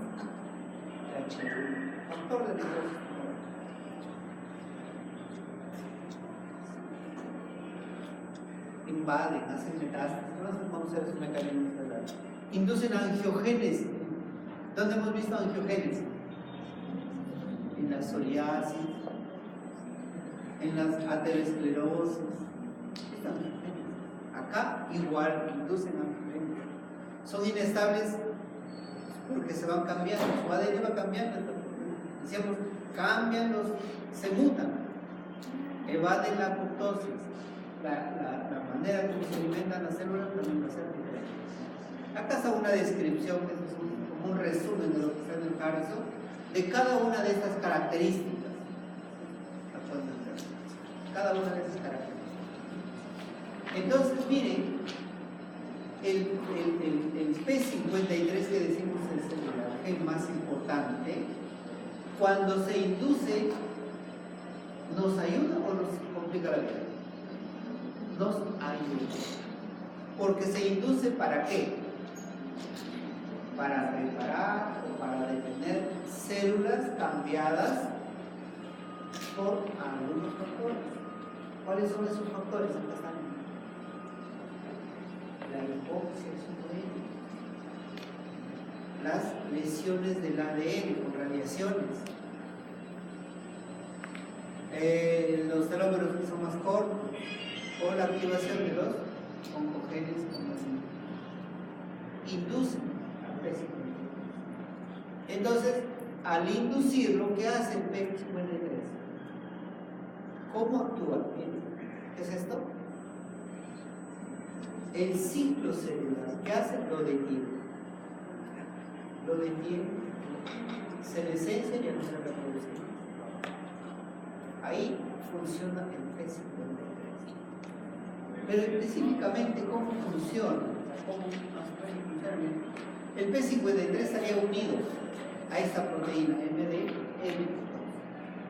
TH1. Factor de necrosis tumoral. Invaden, hacen metástasis, vamos a conocer esos mecanismos de daño. Inducen angiogénesis. ¿Dónde hemos visto angiogénesis? En la psoriasis, en las aterosclerosis. Acá igual inducen angiogénesis. Son inestables porque se van cambiando, su ADN va cambiando. Decíamos, cambian se mutan, evaden la apoptosis. La manera como se alimentan las células también va a ser diferente. Acá está una descripción, que es como un resumen de lo que está en el Harrison, de cada una de estas características. Cada una de esas características. Entonces, miren, el P53 que decimos es el gen más importante, cuando se induce, ¿nos ayuda o nos complica la vida? Nos ayuda. Porque se induce ¿para qué? Para reparar o para detener células cambiadas por algunos factores. ¿Cuáles son esos factores? Acá están. La hipoxia es uno de ellos. Las lesiones del ADN con radiaciones. Los telómeros que son más cortos. O la activación de los oncogenes con las inducen al P53. Entonces, al inducirlo, ¿qué hace el P53? ¿Cómo actúa? ¿Qué es esto? El ciclo celular. ¿Qué hace? Lo detiene. Lo detiene. Se desencia y ya no se reproduce. Ahí funciona el P53. Pero específicamente, ¿cómo funciona? ¿Cómo el P53 estaría unido a esta proteína MDM.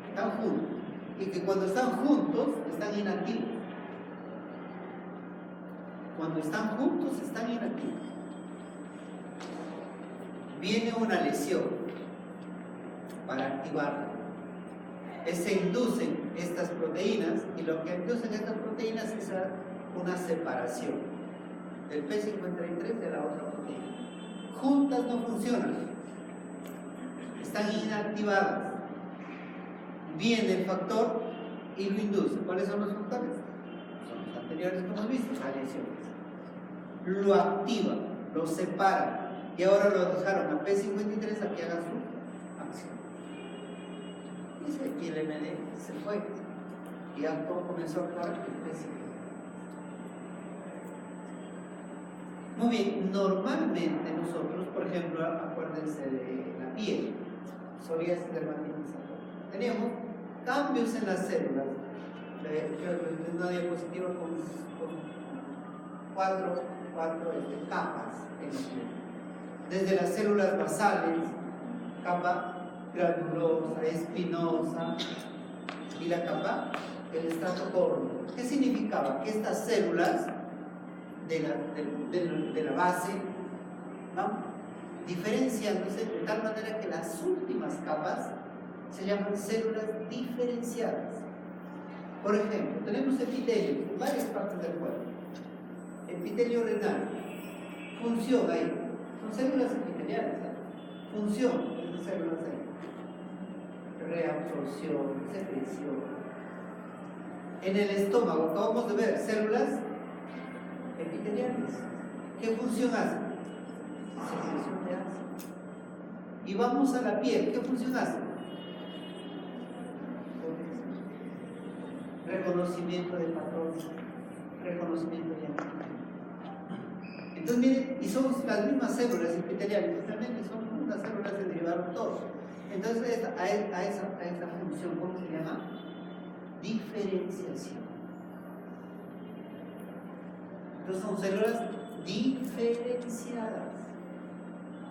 Están juntos. Y que cuando están juntos, están inactivos. Cuando están juntos, están inactivos. Viene una lesión para activarlo. se inducen estas proteínas, y lo que inducen estas proteínas es una separación del P53 de la otra proteína. Juntas no funcionan, están inactivadas. Viene el factor y lo induce. ¿Cuáles son los factores? Son los anteriores que hemos visto, radiaciones. Lo activa, lo separa, y ahora lo dejaron a P53 a que haga su acción. Y el MD se fue y actuó, comenzó a actuar el P53. Muy bien, normalmente nosotros, por ejemplo, acuérdense de la piel, psoriasis dermatitis, teníamos cambios en las células. De una diapositiva con cuatro capas en la piel. Desde las células basales, capa granulosa, espinosa, y la capa del estrato córneo. ¿Qué significaba? Que estas células de la base van diferenciándose de tal manera que las últimas capas se llaman células diferenciadas. Por ejemplo, tenemos epitelio en varias partes del cuerpo. Epitelio renal, función ahí, son células epiteliales, ¿eh? Función de esas células ahí, reabsorción, secreción. En el estómago acabamos de ver células epiteliales. ¿Qué función hacen? Secreción de ácido. Y vamos a la piel, ¿qué función hacen? Reconocimiento de patrones, reconocimiento de antígenos. Entonces miren, y son las mismas células epiteliales, realmente son unas células que derivaron todos. Entonces a esa función, ¿cómo se llama? Diferenciación. Entonces son células diferenciadas.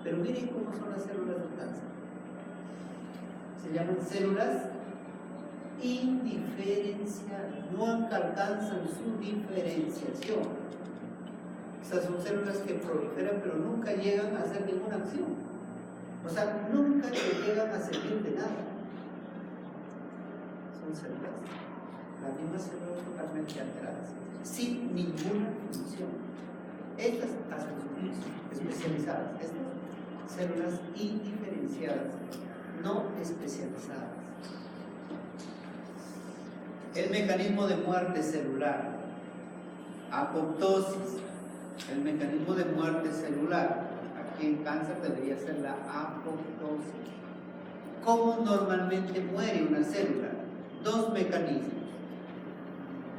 Pero miren cómo son las células del cáncer. Se llaman células indiferenciadas, no alcanzan su diferenciación. Estas son células que proliferan pero nunca llegan a hacer ninguna acción. O sea, nunca llegan a servir de nada. Son células, las mismas células totalmente alteradas, sin ninguna función. Estas hacen su función, especializadas. Estas células indiferenciadas, no especializadas. El mecanismo de muerte celular, apoptosis. El mecanismo de muerte celular, aquí en cáncer debería ser la apoptosis. ¿Cómo normalmente muere una célula? Dos mecanismos.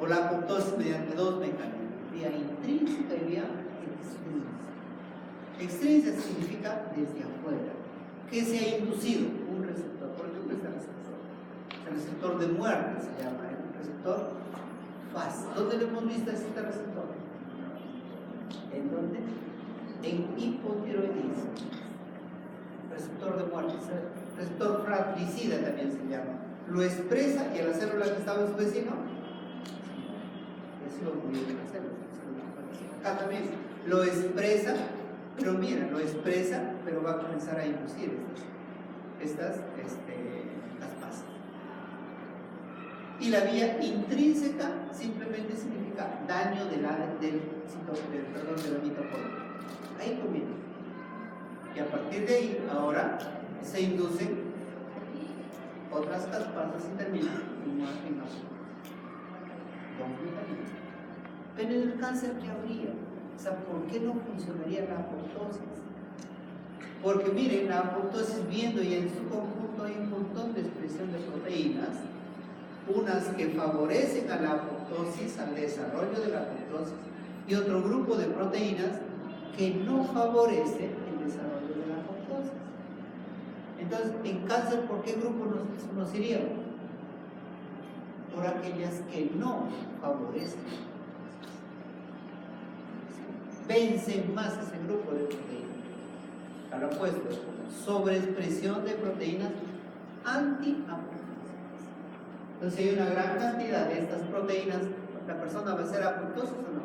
O la apoptosis mediante dos mecanismos, vía intrínseca y vía extrínseca. Extrínseca significa desde afuera, que se ha inducido un receptor. Por ejemplo, este receptor. El receptor de muerte se llama, el receptor FAS. ¿Dónde lo hemos visto este receptor? ¿En dónde? En hipotiroidismo. Receptor de muerte, receptor fratricida también se llama. Lo expresa y a la célula que estaba en su vecino, eso lo murió de la célula. Acá también lo expresa, pero mira, lo expresa, pero va a comenzar a inducir las pasas. Y la vía intrínseca simplemente significa daño de la mitocondria. Ahí comienza. Y a partir de ahí, ahora se inducen otras pasas y terminan en muerte en azúcar. Pero en el cáncer, ¿qué habría? O sea, ¿por qué no funcionaría la apoptosis? Porque miren, la apoptosis, viendo y en su conjunto hay un montón de expresión de proteínas, unas que favorecen a la apoptosis, al desarrollo de la apoptosis, y otro grupo de proteínas que no favorecen el desarrollo de la apoptosis. Entonces, en cáncer, ¿por qué grupo nos iríamos? Por aquellas que no favorecen. Vencen más ese grupo de proteínas. A lo opuesto, sobreexpresión de proteínas anti-apoptósicas. Entonces, si hay una gran cantidad de estas proteínas, ¿la persona va a ser apoptósica o no?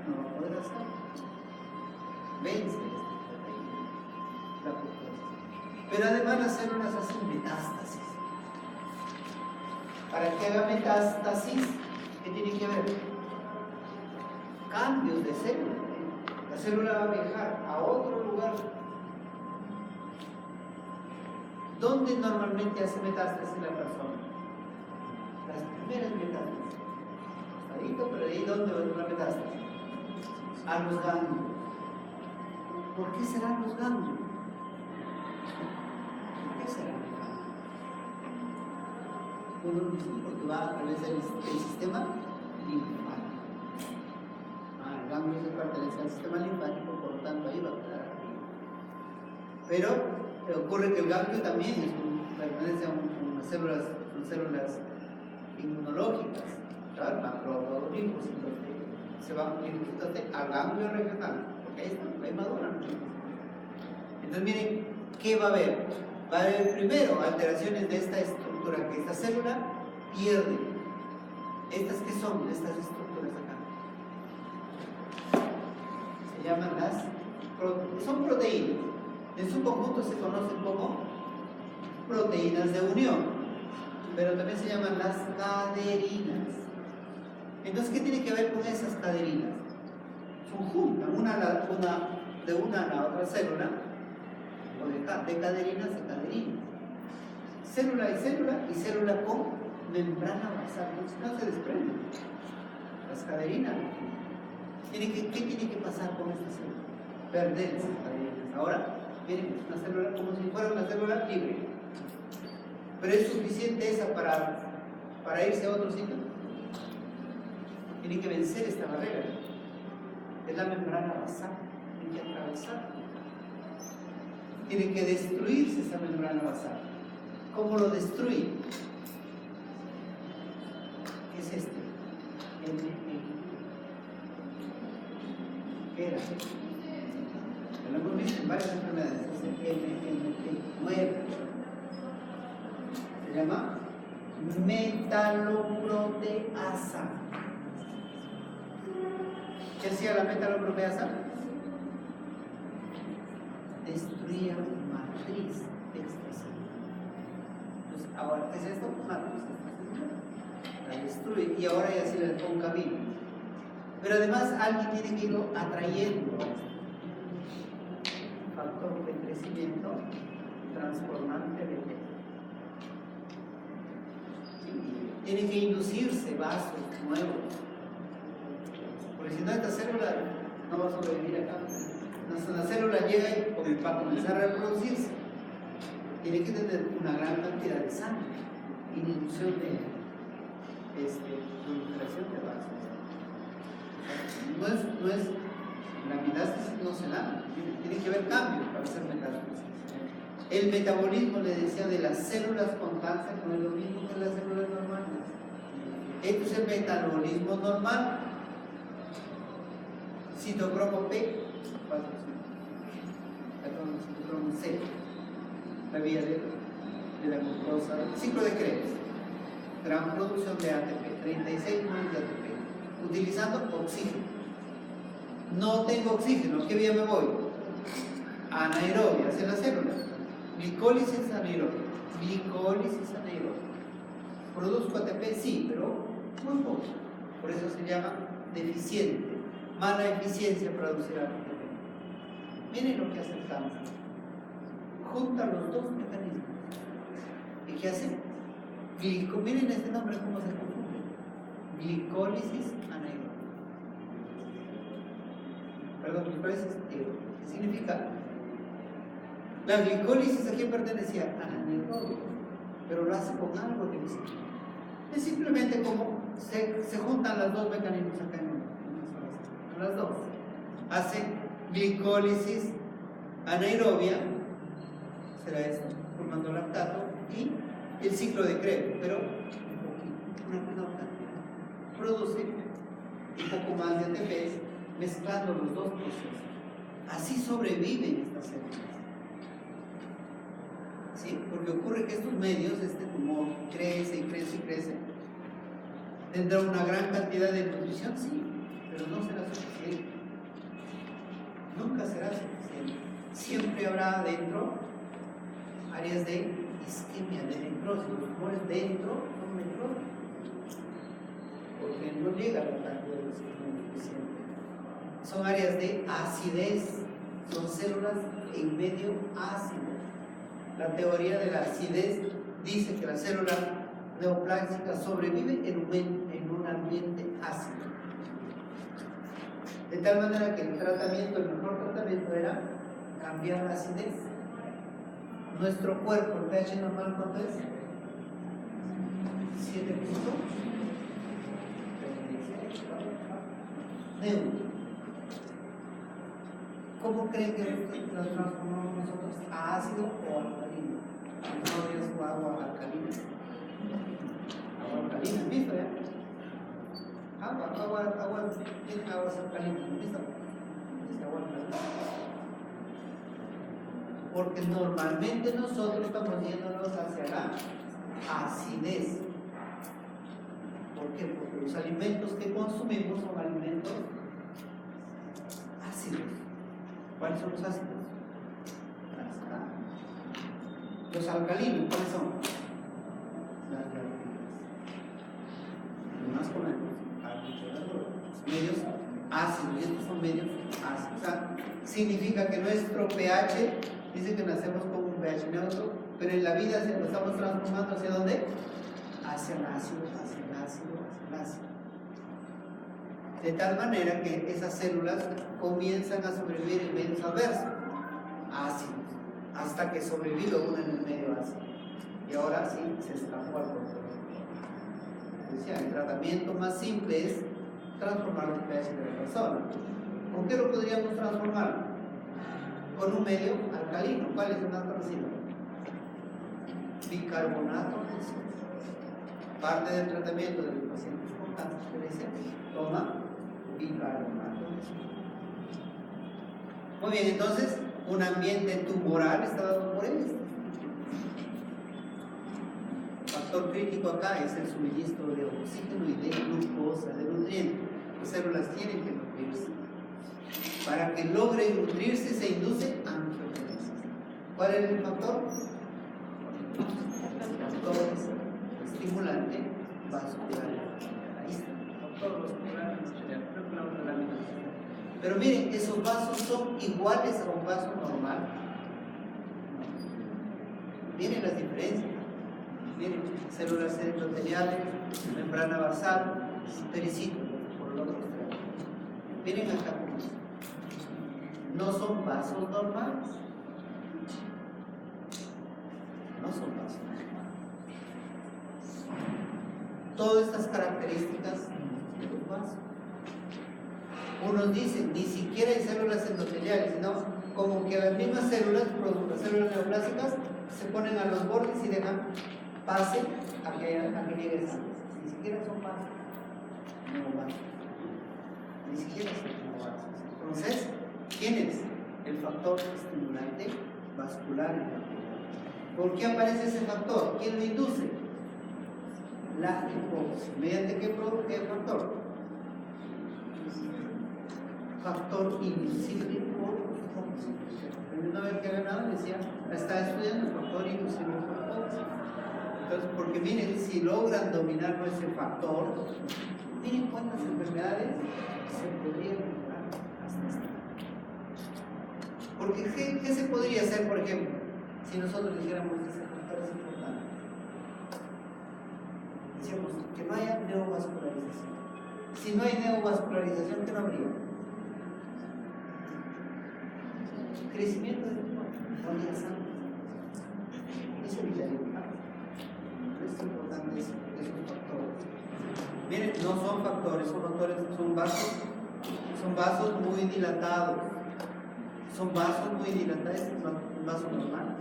No va a poder hacerlo. Vence esta proteína, la apoptosis. Pero además las células hacen metástasis. para que haga metástasis, ¿qué tiene que haber? Cambios de célula. La célula va a viajar a otro lugar. ¿Dónde normalmente hace metástasis la persona? Las primeras metástasis. Pero de ahí, ¿dónde va la metástasis? A los ganglios. ¿Por qué serán los ganglios? ¿Por qué serán los ganglios? Uno dice, porque va a través del sistema linfático. El ganglio se pertenece al sistema linfático, por lo tanto ahí va a quedar arriba. Pero ocurre que el ganglio también pertenece a unas células inmunológicas. Claro, macrolinfocitos se van al ganglio regional, porque ahí maduran. Entonces miren, ¿qué va a haber? Va a haber primero alteraciones de esta estructura, que esta célula pierde. ¿Estas qué son? Estas estructuras acá. Se llaman son proteínas. En su conjunto se conocen como proteínas de unión, pero también se llaman las caderinas. Entonces, ¿qué tiene que ver con esas caderinas? Son juntas, de una a la otra célula, o de caderinas a caderinas. Célula y célula con membrana basal, no se desprenden. Las caderinas. ¿Qué tiene que pasar con esta célula? Perder esas caderinas. Ahora, miren, una célula como si fuera una célula libre. Pero es suficiente esa para irse a otro sitio. Tiene que vencer esta barrera. Es la membrana basal. Tiene que atravesar. Tiene que destruirse esa membrana basal. ¿Cómo lo destruye? ¿Qué es este? ¿Qué era? Lo hemos visto en varias enfermedades. Es el MMP 9. Se llama metaloproteasa. ¿Qué hacía la metaloproteasa? Destruía matriz extracelular. Entonces, ahora, ¿qué es esto? Matriz extracelular. La destruye y ahora ya se le da un camino. Pero además alguien tiene que irlo atrayendo. Factor de crecimiento transformante de T. Tiene que inducirse vasos nuevos. Porque si no, esta célula no va a sobrevivir acá. La célula llega y para comenzar a reproducirse, tiene que tener una gran cantidad de sangre, inducción de proliferación de vasos. No es la metástasis, no se da. Tiene que haber cambios para hacer metástasis. El metabolismo, le decía, de las células con cáncer no es lo mismo que las células normales. Esto es el metabolismo normal. Citocromo P, citocromo C, la vía de la glucosa, ciclo de Krebs, gran producción de ATP, 36 moles de ATP, utilizando oxígeno. No tengo oxígeno, ¿qué vía me voy? Anaerobia, hacia la célula. Glicólisis anaerobia. ¿Produzco ATP? Sí, pero muy poco. Por eso se llama deficiente. Mala eficiencia para producir ATP. Miren lo que hace el cáncer. Junta los dos mecanismos. ¿Y qué hace? Miren este nombre cómo se confunde. Glicólisis anaerobia. Perdón, glicólisis ¿qué significa? La glicólisis, ¿a quién pertenecía? A anaerobio. Pero lo hace con algo de visita. Es simplemente como se juntan los dos mecanismos acá en las dos. Hace glicólisis anaerobia, será esto, formando lactato, y el ciclo de Krebs, pero una menor cantidad. Produce un poco más de ATP mezclando los dos procesos. Así sobreviven estas células. ¿Sí? Porque ocurre que estos medios, este tumor crece y crece y crece. ¿Tendrá una gran cantidad de nutrición? Sí, pero no será suficiente. Nunca será suficiente. Siempre habrá dentro áreas de isquemia, de necrosis. Los tumores dentro son necrótico, porque no llega la cantidad de oxígeno suficiente. Son áreas de acidez, son células en medio ácido. La teoría de la acidez dice que la célula neoplástica sobrevive en un ambiente ácido. De tal manera que el mejor tratamiento era cambiar la acidez. Nuestro cuerpo, el pH normal, ¿cuánto es? 7.36. Neutro. ¿Cómo creen que lo transformamos nosotros? ¿A ácido o alcalino? ¿No es agua alcalina? Agua alcalina, ¿visto ya? Tiene aguas alcalinas, ¿visto? Es agua alcalina. Porque normalmente nosotros estamos yéndonos hacia la acidez. ¿Por qué? Porque los alimentos que consumimos son alimentos ácidos. ¿Cuáles son los ácidos? Los alcalinos, ¿cuáles son? Las verduras. Más comemos medios ácidos, y estos son medios ácidos. O sea, significa que nuestro pH, dice que nacemos con un pH neutro, pero en la vida lo estamos transformando ¿hacia dónde? Hacia el ácido, hacia el ácido, hacia el ácido. De tal manera que esas células comienzan a sobrevivir en medios adversos, ácidos, hasta que sobrevive una en el medio ácido. Y ahora sí se escapó al control. Decía, el tratamiento más simple es transformar el pH de la persona. ¿Con qué lo podríamos transformar? Con un medio alcalino. ¿Cuál es el más conocido? Bicarbonato de sodio. Parte del tratamiento de los pacientes con cáncer que dice, toma bicarbonato de sodio. Muy bien, entonces, un ambiente tumoral está dado por esto. Factor crítico acá es el suministro de oxígeno y de glucosa, de nutrientes. Las células tienen que nutrirse. Para que logren nutrirse se induce angiogénesis. ¿Cuál es el factor? Factor estimulante vascular. Ahí está. Factor vascular. Pero miren, ¿esos vasos son iguales a un vaso normal? Miren las diferencias. Miren, células endoteliales, membrana basal, pericito, por el otro extremo. Miren acá cómo es. No son vasos normales. No son vasos normales. Todas estas características de los vasos. Unos dicen, ni siquiera hay células endoteliales, sino como que las mismas células, las células neoplásicas, se ponen a los bordes y dejan pase a que llegue sangre. Ni siquiera son vasos, no vasos. Ni siquiera son vasos. Entonces, ¿quién es? El factor estimulante vascular en la piel. ¿Por qué aparece ese factor? ¿Quién lo induce? La hipoxia. ¿Mediante qué factor? Factor inducible por hipoxia. El Nobel que ha ganado decía, está estudiando el factor inducible por hipoxia. Entonces, porque miren, si logran dominar ese factor, miren cuántas enfermedades se podrían mejorar hasta esta. Porque ¿qué se podría hacer, por ejemplo, si nosotros dijéramos ese factor es importante? Decíamos que no haya neovascularización. Si no hay neovascularización, ¿qué no habría? Crecimiento del tumor, no habría sangre. Eso evitaría un cáncer. Es importante esos factores. Miren, no son factores, son vasos muy dilatados. Son vasos muy dilatados, es un vaso normal.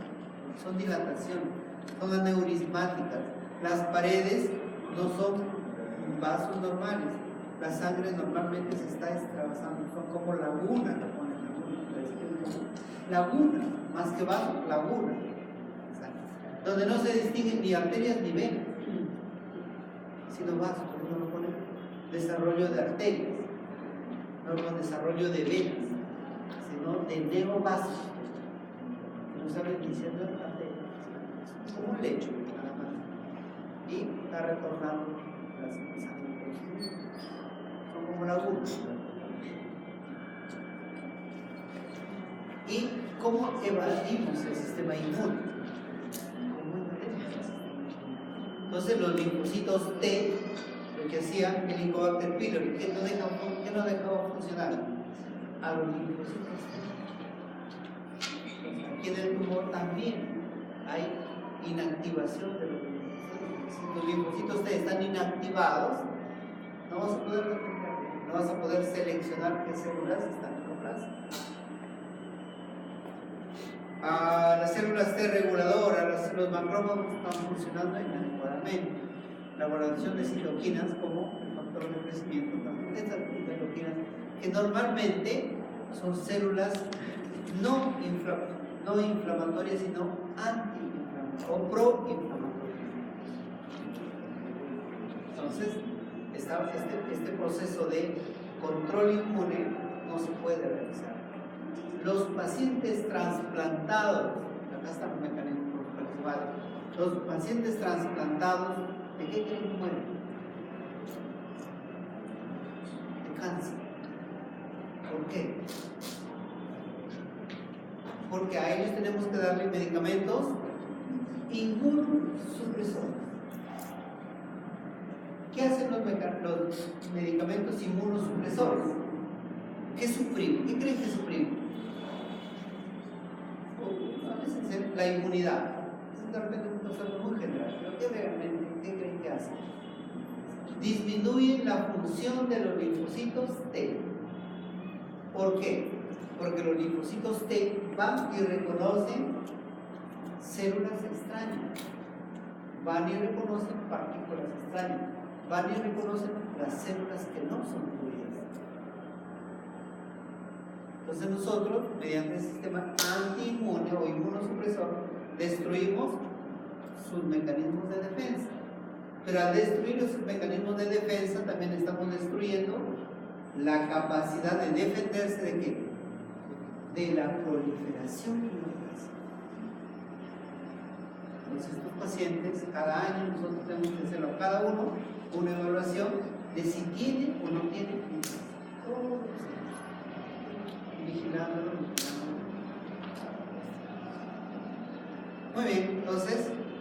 Son dilatación, son aneurismáticas. Las paredes no son vasos normales. La sangre normalmente se está extravasando, son como lagunas, laguna, más que vaso, laguna, donde no se distinguen ni arterias ni venas, sino vasos, porque no pone desarrollo de arterias, no con desarrollo de venas, sino de neovasos, que no saben ni siendo arterias, como un lecho, nada más. Y está retornando la sangre. Son como lagunas. ¿Y cómo evadimos el sistema inmune? Entonces los linfocitos T, lo que hacía el Helicobacter pylori, ¿qué no dejaba funcionar? A los linfocitos T. Aquí en el tumor también hay inactivación de los linfocitos. Si los linfocitos T están inactivados, no vas a poder detectar, no vas a poder seleccionar qué células están clonadas. Las células T reguladoras, los macrófagos están funcionando inadecuadamente. La guardación de citoquinas como el factor de crecimiento también de estas citoquinas, que normalmente son células no inflamatorias, sino antiinflamatorias o proinflamatorias. Entonces, este proceso de control inmune no se puede realizar. Los pacientes trasplantados, acá está un mecanismo principal, los pacientes trasplantados, ¿de qué creen que mueren? De cáncer. ¿Por qué? Porque a ellos tenemos que darle medicamentos inmunosupresores. ¿Qué hacen los medicamentos inmunosupresores? ¿Qué suprimen? ¿Qué creen que suprimen? La inmunidad. Es de repente un concepto muy general, pero ¿qué realmente? ¿Qué creen que hace? Disminuyen la función de los linfocitos T. ¿Por qué? Porque los linfocitos T van y reconocen células extrañas, van y reconocen partículas extrañas, van y reconocen las células que no son tuyas. Entonces nosotros, mediante el sistema antiinmune o inmunosupresor, destruimos sus mecanismos de defensa. Pero al destruir esos mecanismos de defensa, también estamos destruyendo la capacidad de defenderse ¿de qué? De la proliferación de la casa. Entonces estos pacientes, cada año nosotros tenemos que hacerlo a cada uno una evaluación de si tiene o no tiene cáncer. Vigilándolo. Muy bien, entonces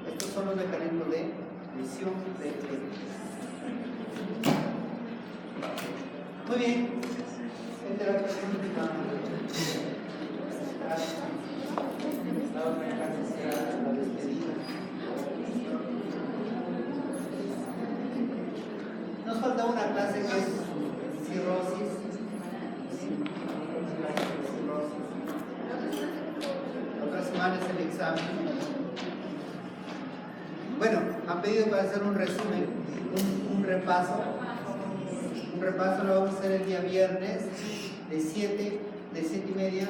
estos son los mecanismos de visión de muy bien. Nos falta una clase que es cirrosis. La otra semana es el examen. Bueno, han pedido para hacer un resumen, un repaso. Un repaso lo vamos a hacer el día viernes de 7:30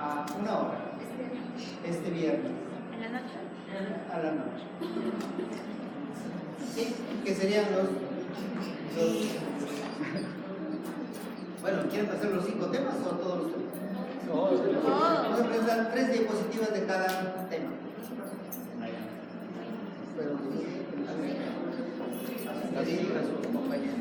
a 1 hora. Este viernes. ¿En la noche? A la noche. Sí, que serían los bueno, ¿quieren hacer los 5 temas o todos los temas? Vamos a presentar 3 diapositivas de cada tema. Pero, a su compañero.